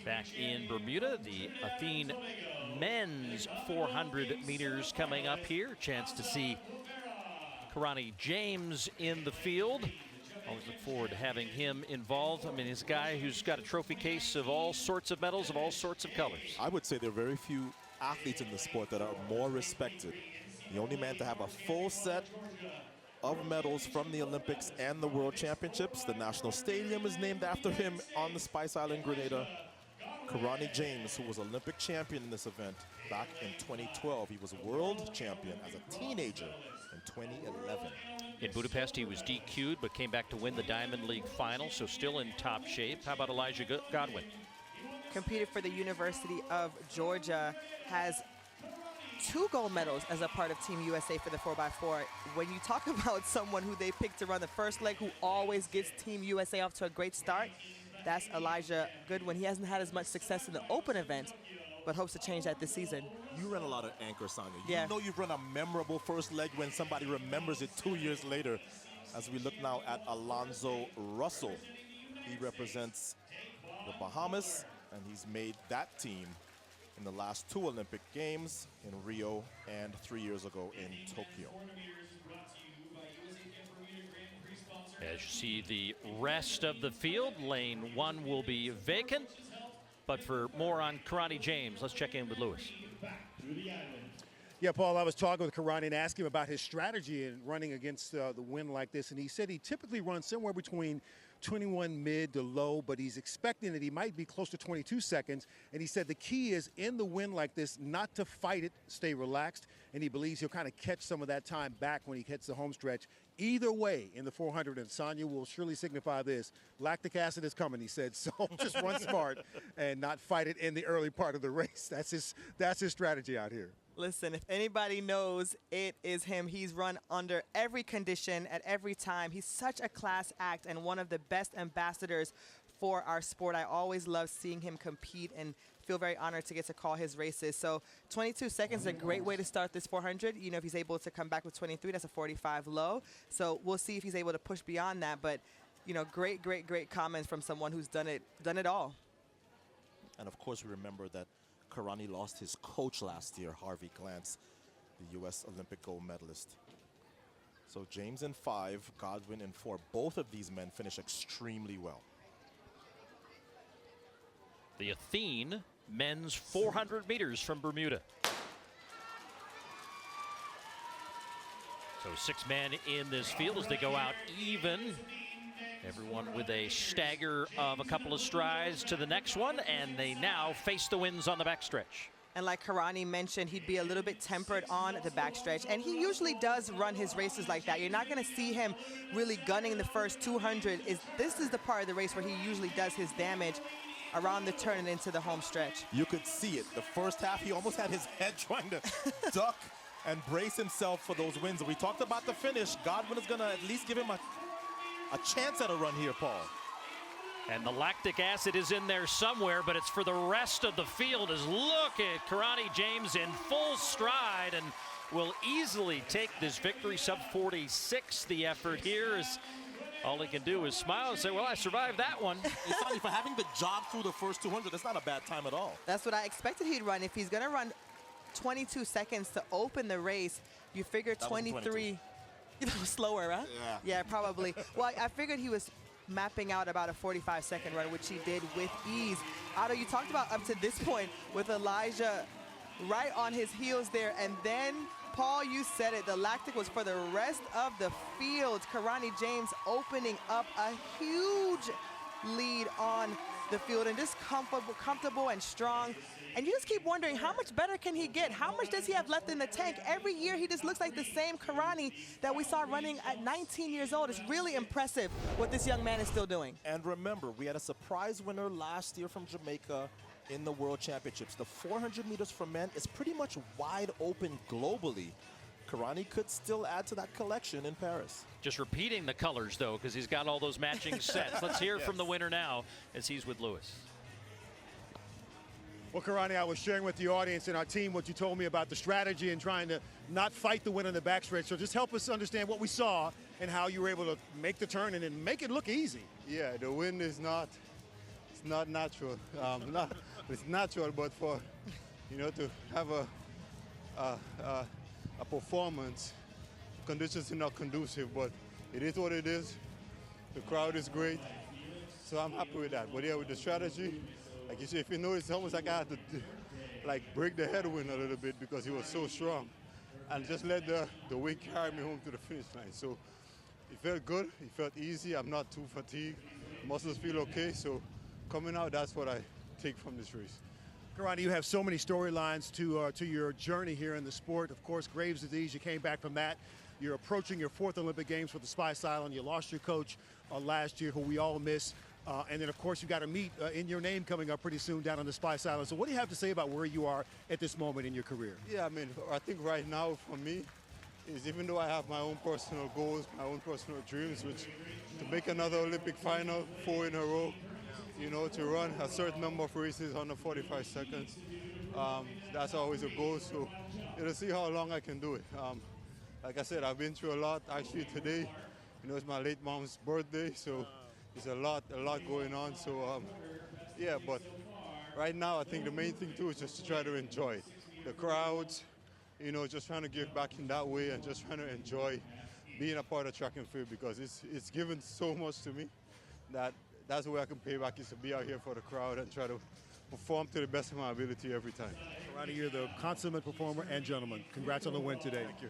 back in Bermuda. The Athene men's 400 meters coming up here. Chance to see Karani James in the field. Always look forward to having him involved. I mean, he's a guy who's got a trophy case of all sorts of medals, of all sorts of colors. I would say there are very few athletes in the sport that are more respected. The only man to have a full set of medals from the Olympics and the World Championships. The National Stadium is named after him on the Spice Island, Grenada. Karani James, who was Olympic champion in this event back in 2012. He was world champion as a teenager in 2011. In Budapest, he was DQ'd, but came back to win the Diamond League final, so still in top shape. How about Elijah Godwin? Competed for the University of Georgia, has 2 gold medals as a part of Team USA for the 4x4. When you talk about someone who they picked to run the first leg, who always gets Team USA off to a great start, that's Elijah Goodwin. He hasn't had as much success in the open event, but hopes to change that this season. You run a lot of anchor, Sonia. Yeah. You know you've run a memorable first leg when somebody remembers it 2 years later. As we look now at Alonzo Russell. He represents the Bahamas, and he's made that team in the last 2 Olympic Games in Rio and 3 years ago in Tokyo. As you see the rest of the field, lane 1 will be vacant. But for more on Karani James, let's check in with Lewis. Yeah, Paul, I was talking with Karani and asked him about his strategy in running against the wind like this, and he said he typically runs somewhere between 21 mid to low, but he's expecting that he might be close to 22 seconds, and he said the key is in the wind like this not to fight it, stay relaxed, and he believes he'll kind of catch some of that time back when he hits the home stretch. Either way in the 400, and Sonia will surely signify this, lactic acid is coming, he said, so just run smart and not fight it in the early part of the race. That's his strategy out here. Listen, if anybody knows, it is him. He's run under every condition at every time. He's such a class act and one of the best ambassadors for our sport. I always love seeing him compete and feel very honored to get to call his races. So 22 seconds is a great way to start this 400. You know, if he's able to come back with 23, that's a 45 low. So we'll see if he's able to push beyond that. But, you know, great comments from someone who's done it all. And of course, we remember that Karani lost his coach last year, Harvey Glantz, the U.S. Olympic gold medalist. So James in 5, Godwin in 4. Both of these men finish extremely well. The Athene men's 400 meters from Bermuda. So 6 men in this field as they go out even. Everyone with a stagger of a couple of strides to the next one, and they now face the winds on the backstretch. And like Karani mentioned, he'd be a little bit tempered on the backstretch, and he usually does run his races like that. You're not going to see him really gunning the first 200. This is the part of the race where he usually does his damage around the turn and into the home stretch. You could see it. The first half, he almost had his head trying to duck and brace himself for those wins. We talked about the finish. Godwin is going to at least give him a chance at a run here, Paul. And the lactic acid is in there somewhere, but it's for the rest of the field. As look at Karani James in full stride and will easily take this victory. Sub 46, the effort here is all he can do is smile and say, well, I survived that one. It's funny, for having to jog through the first 200, that's not a bad time at all. That's what I expected he'd run. If he's going to run 22 seconds to open the race, you figure 23. Slower, huh? Yeah, probably. Well, I figured he was mapping out about a 45-second run, which he did with ease. Otto, you talked about up to this point with Elijah right on his heels there, and then, Paul, you said it, the lactic was for the rest of the field. Karani James opening up a huge lead on the field and just comfortable and strong. And you just keep wondering, how much better can he get? How much does he have left in the tank? Every year he just looks like the same Karani that we saw running at 19 years old. It's really impressive what this young man is still doing. And remember, we had a surprise winner last year from Jamaica in the World Championships. The 400 meters for men is pretty much wide open globally. Karani could still add to that collection in Paris. Just repeating the colors, though, because he's got all those matching sets. Let's hear from the winner now as he's with Lewis. Well, Karani, I was sharing with the audience and our team what you told me about the strategy and trying to not fight the wind on the backstretch. So just help us understand what we saw and how you were able to make the turn and then make it look easy. Yeah, the wind is not it's not natural. It's natural, but for, to have a performance, conditions are not conducive, but it is what it is. The crowd is great, so I'm happy with that. But yeah, with the strategy, like you say, if you notice, it's almost like I had to break the headwind a little bit because he was so strong, and just let the weight carry me home to the finish line. So it felt good, it felt easy. I'm not too fatigued. Muscles feel okay, so coming out, that's what I take from this race. Karani, you have so many storylines to your journey here in the sport. Of course, Graves' disease, you came back from that. You're approaching your 4th Olympic Games with the Spice Island. You lost your coach last year, who we all miss. And then, of course, you got to meet In Your Name coming up pretty soon down on the Spice Island. So what do you have to say about where you are at this moment in your career? Yeah, I mean, I think right now for me is, even though I have my own personal goals, my own personal dreams, which to make another Olympic final, 4 in a row, to run a certain number of races under 45 seconds, that's always a goal. So to see how long I can do it. Like I said, I've been through a lot. Actually, today, it's my late mom's birthday, so there's a lot going on. So, yeah, but right now, I think the main thing, too, is just to try to enjoy it. The crowds, just trying to give back in that way and just trying to enjoy being a part of track and field, because it's given so much to me that's the way I can pay back, is to be out here for the crowd and try to perform to the best of my ability every time. Karani, you're the consummate performer and gentleman. Congrats on the win today. Thank you.